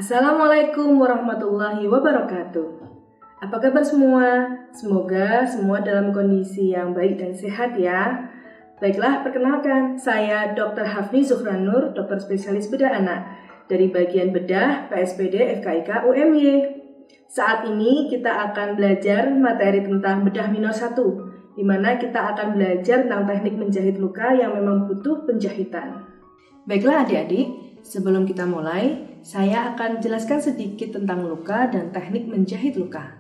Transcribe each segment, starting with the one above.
Assalamualaikum warahmatullahi wabarakatuh. Apa kabar semua? Semoga semua dalam kondisi yang baik dan sehat ya. Baiklah, perkenalkan, saya Dr. Hafni Zuhranur, dokter spesialis bedah anak dari bagian bedah PSPD FKIK UMY. Saat ini kita akan belajar materi tentang bedah minor 1, di mana kita akan belajar tentang teknik menjahit luka yang memang butuh penjahitan. Baiklah adik-adik, sebelum kita mulai, saya akan jelaskan sedikit tentang luka dan teknik menjahit luka.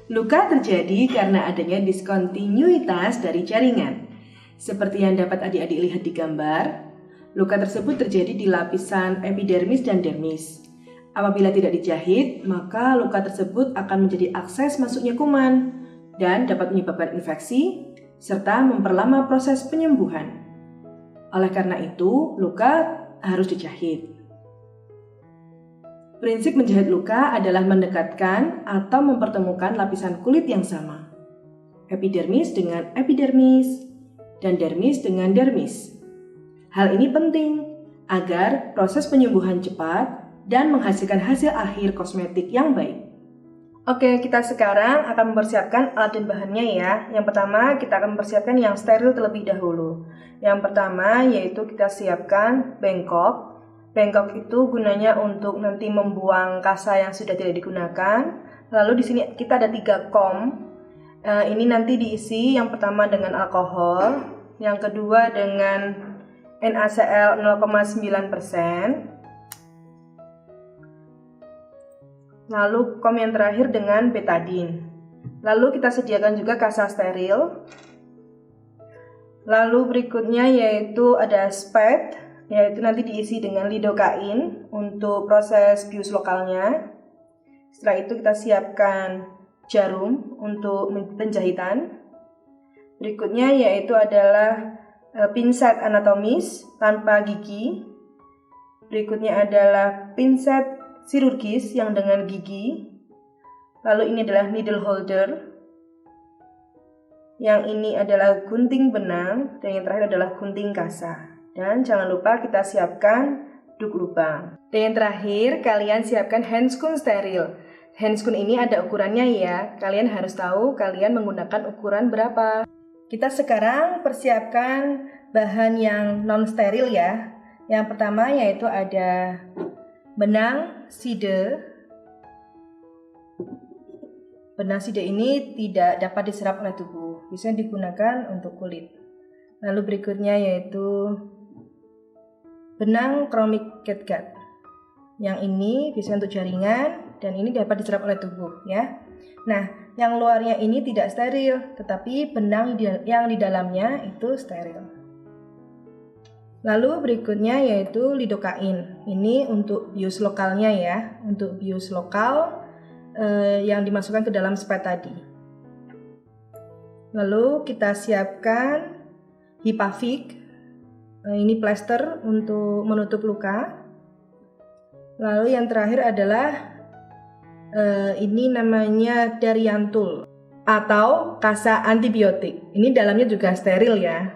Luka terjadi karena adanya diskontinuitas dari jaringan. Seperti yang dapat adik-adik lihat di gambar, luka tersebut terjadi di lapisan epidermis dan dermis. Apabila tidak dijahit, maka luka tersebut akan menjadi akses masuknya kuman dan dapat menyebabkan infeksi serta memperlama proses penyembuhan. Oleh karena itu, luka harus dijahit. Prinsip menjahit luka adalah mendekatkan atau mempertemukan lapisan kulit yang sama. Epidermis dengan epidermis dan dermis dengan dermis. Hal ini penting agar proses penyembuhan cepat dan menghasilkan hasil akhir kosmetik yang baik. Oke, kita sekarang akan mempersiapkan alat dan bahannya ya. Yang pertama, kita akan mempersiapkan yang steril terlebih dahulu. Yang pertama yaitu kita siapkan bengkok. Bengkok itu gunanya untuk nanti membuang kasa yang sudah tidak digunakan. Lalu di sini kita ada 3 kom. Ini nanti diisi yang pertama dengan alkohol, yang kedua dengan NaCl 0,9%. Lalu kom yang terakhir dengan betadine. Lalu kita sediakan juga kasa steril. Lalu berikutnya yaitu ada spet, yaitu nanti diisi dengan lidokain untuk proses bius lokalnya. Setelah itu kita siapkan jarum untuk penjahitan. Berikutnya yaitu adalah pinset anatomis tanpa gigi. Berikutnya adalah pinset chirurgis yang dengan gigi. Lalu ini adalah needle holder. Yang ini adalah gunting benang dan yang terakhir adalah gunting kasa. Dan jangan lupa kita siapkan duk lubang. Dan yang terakhir, kalian siapkan handscoon steril. Handscoon ini ada ukurannya ya. Kalian harus tahu kalian menggunakan ukuran berapa. Kita sekarang persiapkan bahan yang non steril ya. Yang pertama yaitu ada benang side. Benang side ini tidak dapat diserap oleh tubuh, bisa digunakan untuk kulit. Lalu berikutnya yaitu benang chromik catgut. Yang ini bisa untuk jaringan dan ini dapat diserap oleh tubuh ya. Nah, yang luarnya ini tidak steril, tetapi benang yang di dalamnya itu steril. Lalu berikutnya yaitu lidokain. Ini untuk bius lokalnya ya, untuk bius lokal yang dimasukkan ke dalam spet tadi. Lalu kita siapkan Hipavik. Ini plester untuk menutup luka. Lalu yang terakhir adalah ini namanya Dariantul atau kasa antibiotik. Ini dalamnya juga steril ya.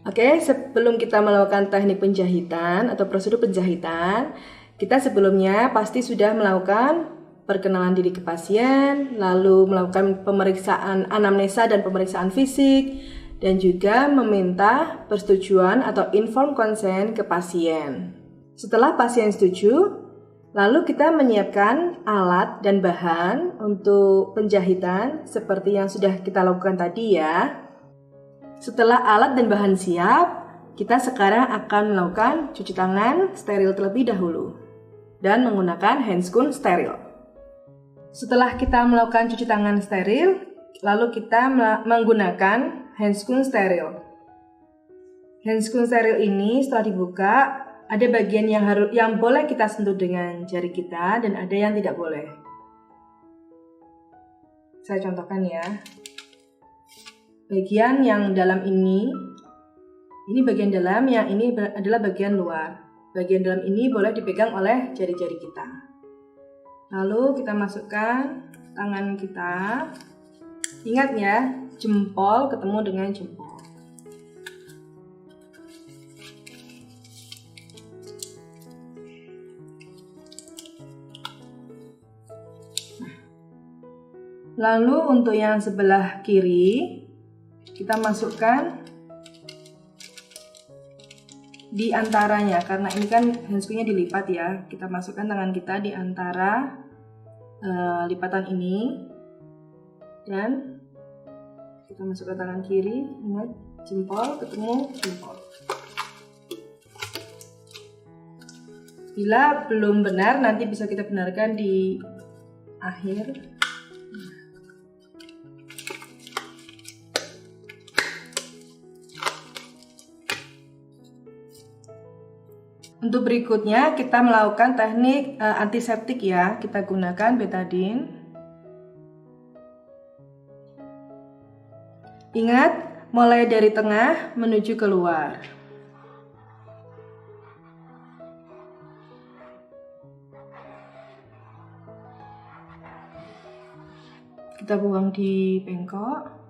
Oke, sebelum kita melakukan teknik penjahitan atau prosedur penjahitan, kita sebelumnya pasti sudah melakukan perkenalan diri ke pasien, lalu melakukan pemeriksaan anamnesa dan pemeriksaan fisik, dan juga meminta persetujuan atau informed consent ke pasien. Setelah pasien setuju, lalu kita menyiapkan alat dan bahan untuk penjahitan seperti yang sudah kita lakukan tadi ya. Setelah alat dan bahan siap, kita sekarang akan melakukan cuci tangan steril terlebih dahulu dan menggunakan handscoon steril. Setelah kita melakukan cuci tangan steril, lalu kita menggunakan handscoon steril. Handscoon steril ini setelah dibuka, ada bagian yang boleh kita sentuh dengan jari kita dan ada yang tidak boleh. Saya contohkan ya. Bagian yang dalam ini bagian dalam, yang ini adalah bagian luar. Bagian dalam ini boleh dipegang oleh jari-jari kita. Lalu kita masukkan tangan kita. Ingat ya, jempol ketemu dengan jempol. Lalu untuk yang sebelah kiri, kita masukkan di antaranya, karena ini kan handsconya dilipat ya. Kita masukkan tangan kita di antara lipatan ini, dan kita masukkan tangan kiri. Ingat, jempol ketemu jempol. Bila belum benar, nanti bisa kita benarkan di akhir. Untuk berikutnya kita melakukan teknik antiseptik ya. Kita gunakan betadine. Ingat, mulai dari tengah menuju keluar. Kita buang di bengkok.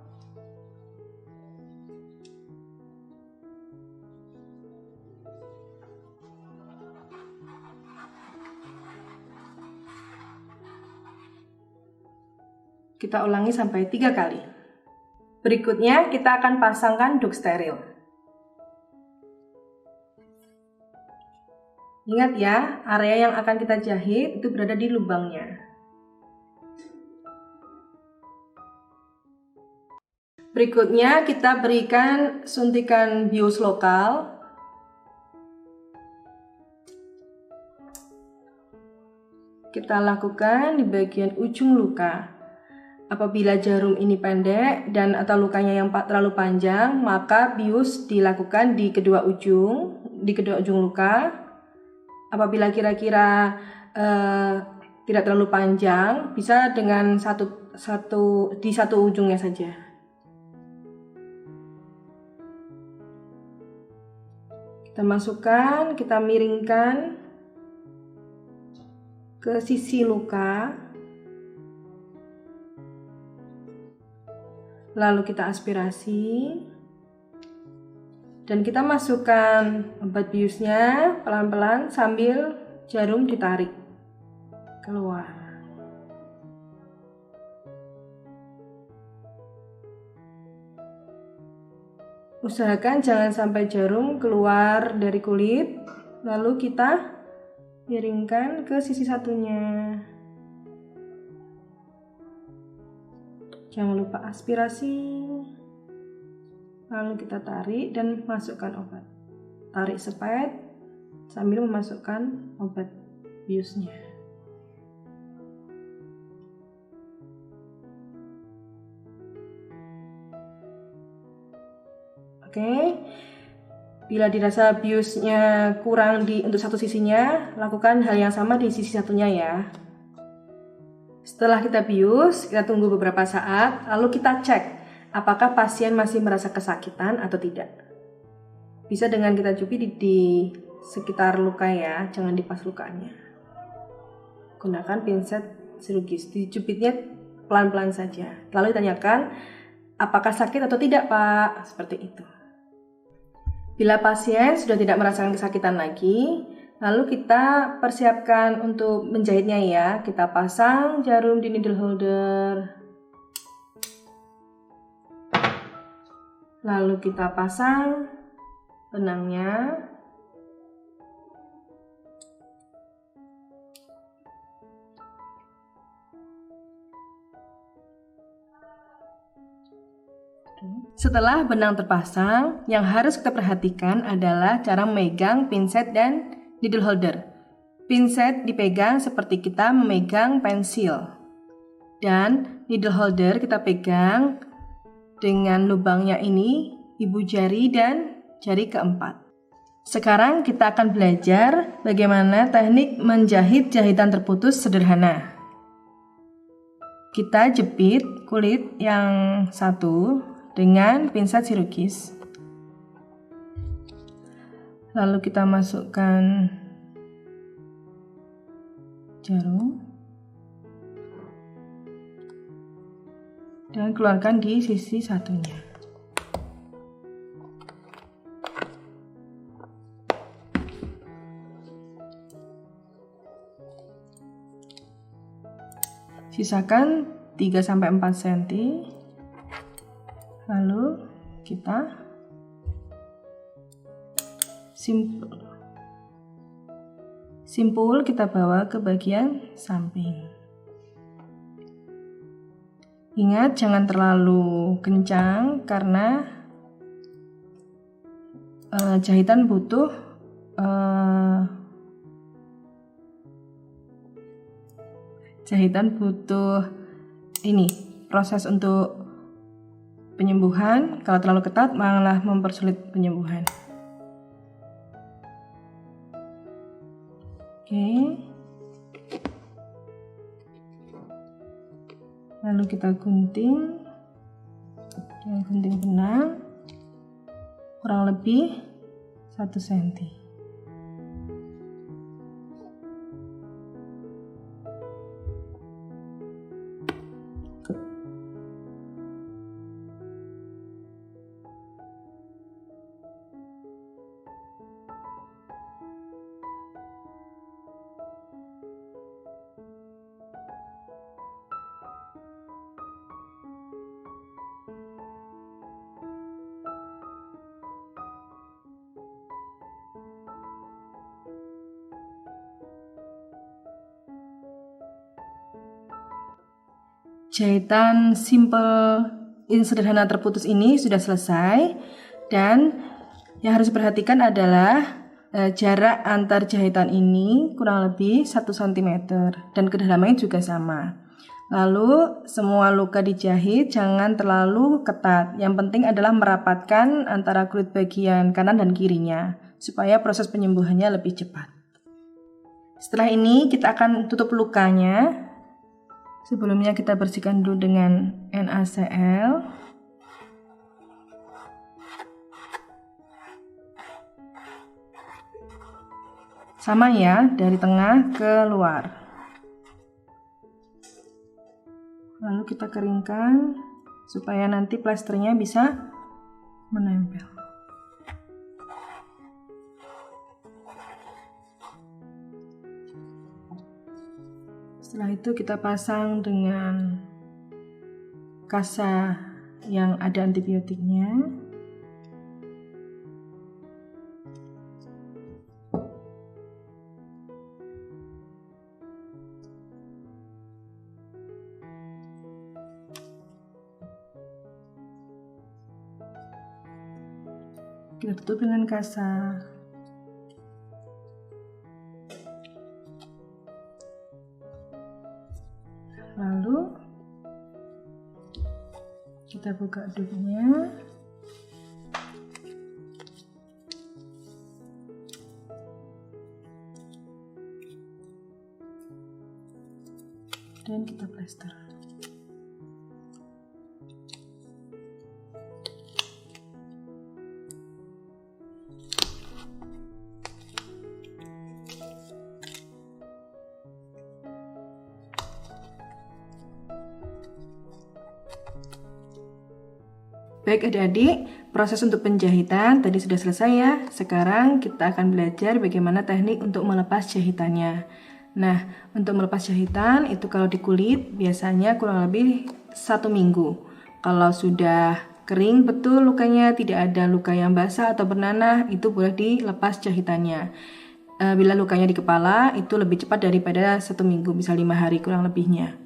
Kita ulangi sampai 3 kali. Berikutnya kita akan pasangkan duk steril. Ingat ya, area yang akan kita jahit itu berada di lubangnya. Berikutnya kita berikan suntikan bius lokal. Kita lakukan di bagian ujung luka. Apabila jarum ini pendek dan atau lukanya yang terlalu panjang, maka bius dilakukan di kedua ujung luka. Apabila kira-kira tidak terlalu panjang, bisa dengan di satu ujungnya saja. Kita masukkan, kita miringkan ke sisi luka. Lalu kita aspirasi. Dan kita masukkan obat biusnya pelan-pelan sambil jarum ditarik keluar. Usahakan jangan sampai jarum keluar dari kulit. Lalu kita miringkan ke sisi satunya. Jangan lupa aspirasi. Lalu kita tarik dan masukkan obat. Tarik sepet sambil memasukkan obat biusnya. Oke. Bila dirasa biusnya kurang untuk satu sisinya, lakukan hal yang sama di sisi satunya ya. Setelah kita bius, kita tunggu beberapa saat, lalu kita cek apakah pasien masih merasa kesakitan atau tidak. Bisa dengan kita cubit di sekitar luka ya, jangan di pas lukanya. Gunakan pinset chirurgis, dicubitnya pelan-pelan saja. Lalu ditanyakan, apakah sakit atau tidak Pak? Seperti itu. Bila pasien sudah tidak merasakan kesakitan lagi, lalu kita persiapkan untuk menjahitnya ya. Kita pasang jarum di needle holder. Lalu kita pasang benangnya. Setelah benang terpasang, yang harus kita perhatikan adalah cara memegang pinset dan needle holder. Pinset dipegang seperti kita memegang pensil. Dan needle holder kita pegang dengan lubangnya ini, ibu jari dan jari keempat. Sekarang kita akan belajar bagaimana teknik menjahit jahitan terputus sederhana. Kita jepit kulit yang satu dengan pinset chirurgis. Lalu kita masukkan jarum dan keluarkan di sisi satunya. Sisakan 3-4 cm. Lalu kita simpul kita bawa ke bagian samping. Ingat, jangan terlalu kencang karena jahitan butuh ini proses untuk penyembuhan. Kalau terlalu ketat malah mempersulit penyembuhan. Oke. Lalu kita gunting dengan gunting benang kurang lebih 1 cm. Jahitan simple sederhana terputus ini sudah selesai, dan yang harus diperhatikan adalah jarak antar jahitan ini kurang lebih 1 cm dan kedalamannya juga sama. Lalu semua luka dijahit jangan terlalu ketat. Yang penting adalah merapatkan antara kulit bagian kanan dan kirinya supaya proses penyembuhannya lebih cepat. Setelah ini kita akan tutup lukanya. Sebelumnya kita bersihkan dulu dengan NaCl. Sama ya, dari tengah ke luar. Lalu kita keringkan supaya nanti plasternya bisa menempel. Setelah itu kita pasang dengan kasa yang ada antibiotiknya. Kita tutup dengan kasa. Lalu kita buka dulunya. Dan kita plester. Baik adik-adik, proses untuk penjahitan tadi sudah selesai ya. Sekarang kita akan belajar bagaimana teknik untuk melepas jahitannya. Nah, untuk melepas jahitan itu kalau di kulit biasanya kurang lebih 1 minggu. Kalau sudah kering betul lukanya, tidak ada luka yang basah atau bernanah, itu boleh dilepas jahitannya. Bila lukanya di kepala itu lebih cepat daripada 1 minggu, bisa 5 hari kurang lebihnya.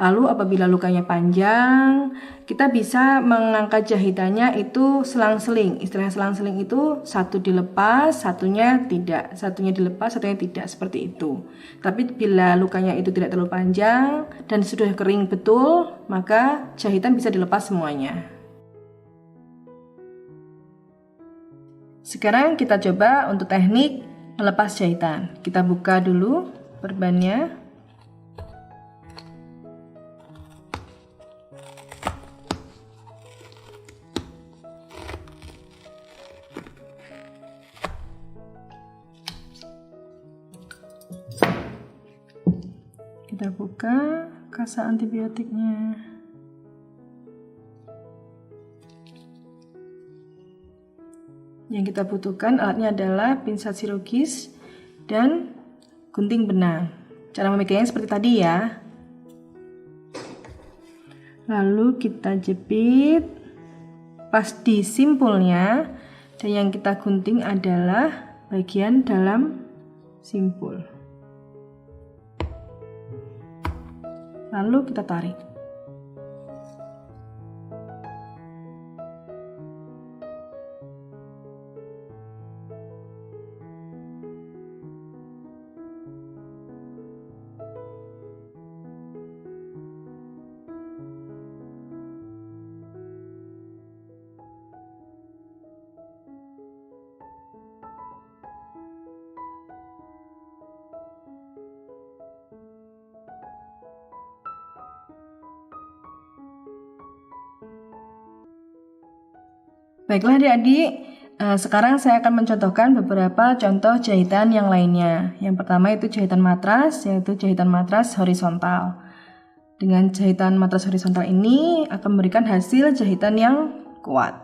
Lalu apabila lukanya panjang, kita bisa mengangkat jahitannya itu selang-seling. Istilah selang-seling itu satu dilepas, satunya tidak. Satunya dilepas, satunya tidak, seperti itu. Tapi bila lukanya itu tidak terlalu panjang dan sudah kering betul, maka jahitan bisa dilepas semuanya. Sekarang kita coba untuk teknik melepas jahitan. Kita buka dulu perbannya. Kita buka kasa antibiotiknya. Yang kita butuhkan alatnya adalah pinset chirurgis dan gunting benang. Cara memegangnya seperti tadi ya. Lalu kita jepit pas di simpulnya, dan yang kita gunting adalah bagian dalam simpul. Lalu kita tarik. Baiklah adik-adik, sekarang saya akan mencontohkan beberapa contoh jahitan yang lainnya. Yang pertama itu jahitan matras, yaitu jahitan matras horizontal. Dengan jahitan matras horizontal ini akan memberikan hasil jahitan yang kuat.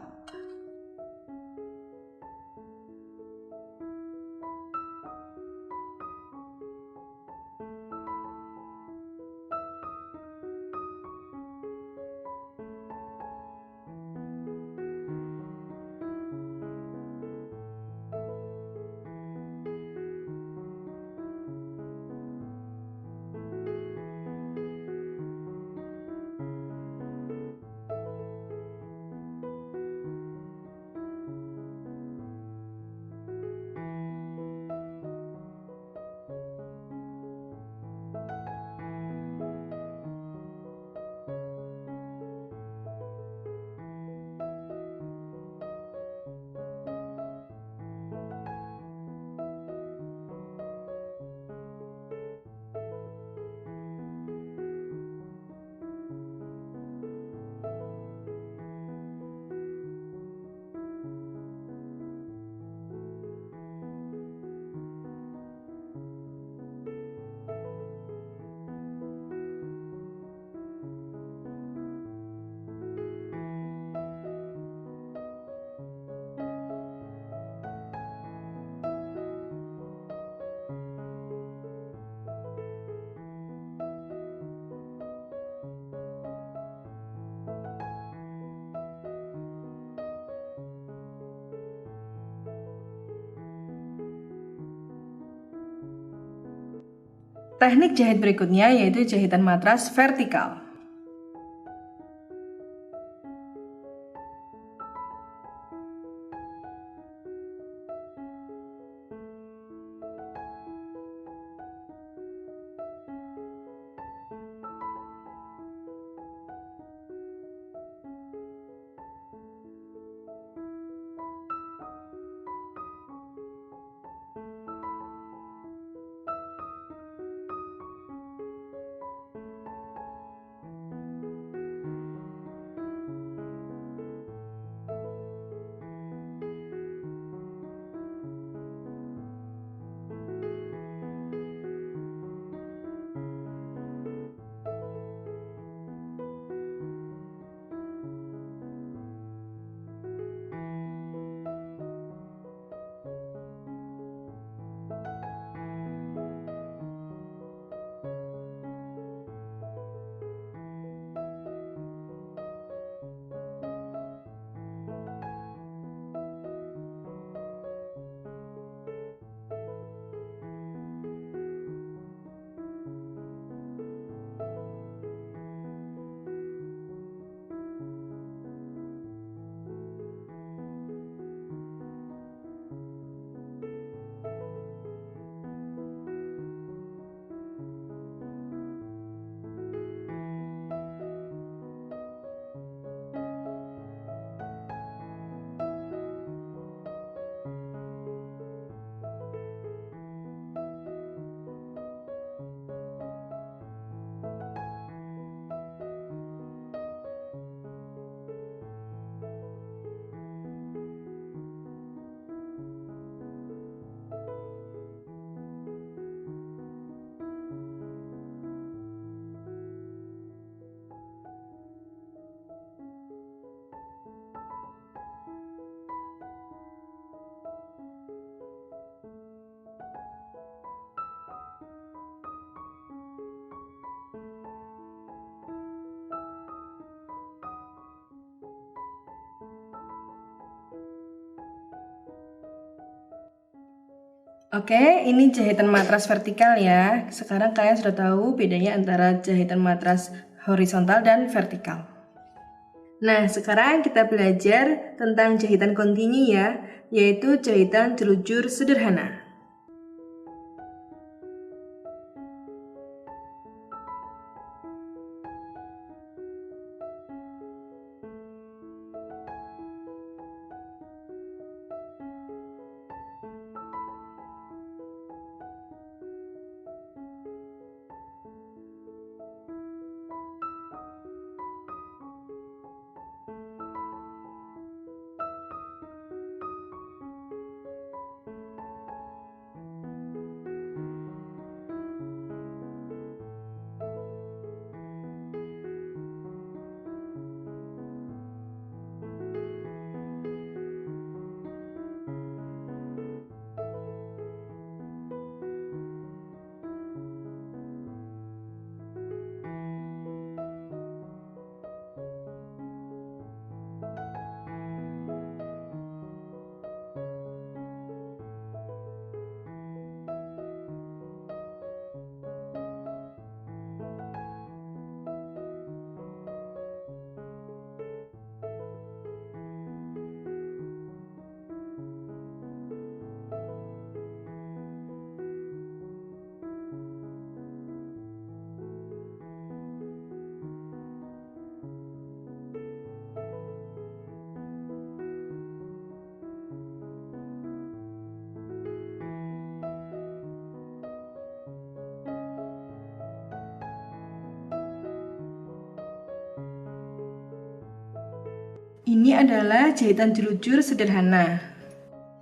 Teknik jahit berikutnya yaitu jahitan matras vertikal. Oke, ini jahitan matras vertikal ya. Sekarang kalian sudah tahu bedanya antara jahitan matras horizontal dan vertikal. Nah, sekarang kita belajar tentang jahitan kontinu ya, yaitu jahitan jelujur sederhana. Ini adalah jahitan jelujur sederhana.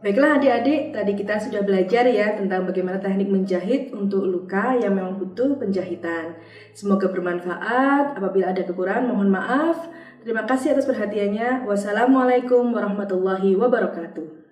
Baiklah adik-adik, tadi kita sudah belajar ya tentang bagaimana teknik menjahit untuk luka yang memang butuh penjahitan. Semoga bermanfaat. Apabila ada kekurangan mohon maaf. Terima kasih atas perhatiannya. Wassalamualaikum warahmatullahi wabarakatuh.